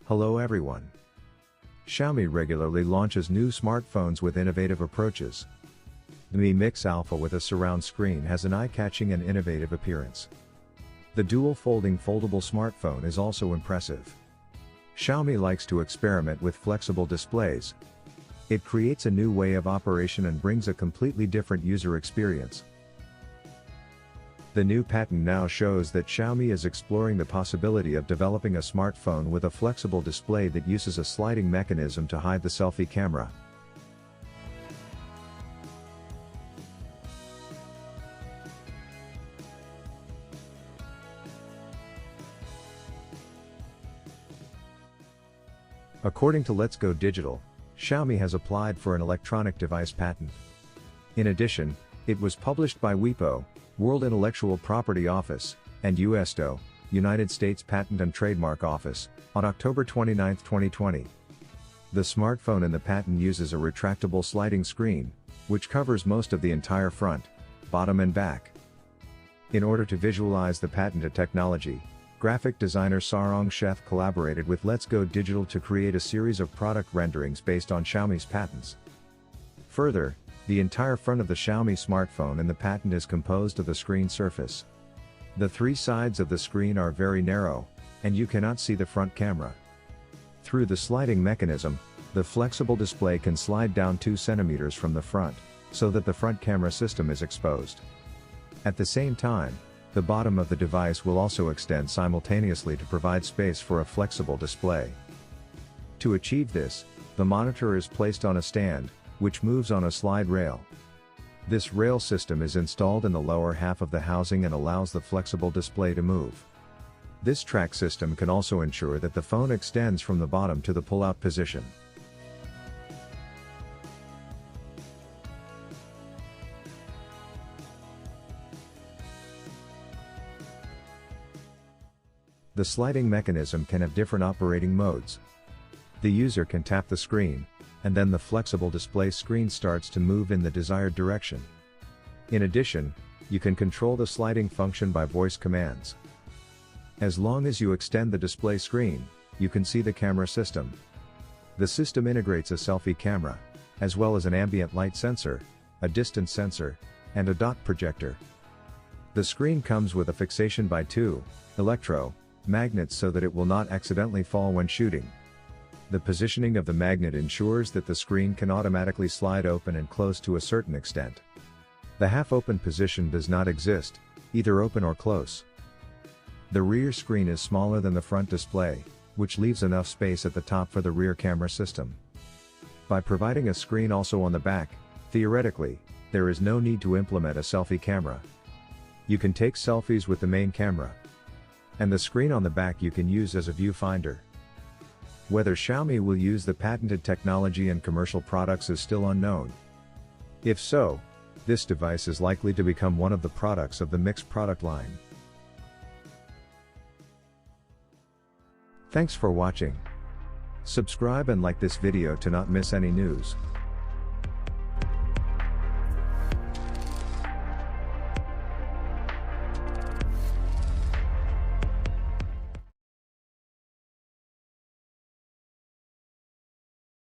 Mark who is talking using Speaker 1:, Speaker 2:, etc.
Speaker 1: Hello everyone. Xiaomi regularly launches new smartphones with innovative approaches. The Mi Mix Alpha with a surround screen has an eye-catching and innovative appearance. The dual folding foldable smartphone is also impressive. Xiaomi likes to experiment with flexible displays. It creates a new way of operation and brings a completely different user experience. The new patent now shows that Xiaomi is exploring the possibility of developing a smartphone with a flexible display that uses a sliding mechanism to hide the selfie camera. According to Let's Go Digital, Xiaomi has applied for an electronic device patent. In addition, it was published by WIPO, World Intellectual Property Office, and USDO, United States Patent and Trademark Office, on October 29, 2020. The smartphone in the patent uses a retractable sliding screen, which covers most of the entire front, bottom and back. In order to visualize the patented technology, graphic designer Sarong Sheth collaborated with Let's Go Digital to create a series of product renderings based on Xiaomi's patents. Further, the entire front of the Xiaomi smartphone in the patent is composed of the screen surface. The three sides of the screen are very narrow, and you cannot see the front camera. Through the sliding mechanism, the flexible display can slide down 2 centimeters from the front, so that the front camera system is exposed. At the same time, the bottom of the device will also extend simultaneously to provide space for a flexible display. To achieve this, the monitor is placed on a stand, which moves on a slide rail. This rail system is installed in the lower half of the housing and allows the flexible display to move. This track system can also ensure that the phone extends from the bottom to the pull-out position. The sliding mechanism can have different operating modes. The user can tap the screen, and then the flexible display screen starts to move in the desired direction. In addition, you can control the sliding function by voice commands. As long as you extend the display screen, you can see the camera system. The system integrates a selfie camera, as well as an ambient light sensor, a distance sensor, and a dot projector. The screen comes with a fixation by 2 magnets so that it will not accidentally fall when shooting. The positioning of the magnet ensures that the screen can automatically slide open and close to a certain extent. The half-open position does not exist, either open or close. The rear screen is smaller than the front display, which leaves enough space at the top for the rear camera system. By providing a screen also on the back, theoretically, there is no need to implement a selfie camera. You can take selfies with the main camera. And the screen on the back you can use as a viewfinder. Whether Xiaomi will use the patented technology in commercial products is still unknown. If so, this device is likely to become one of the products of the Mix product line. Thanks for watching. Subscribe and like this video to not miss any news.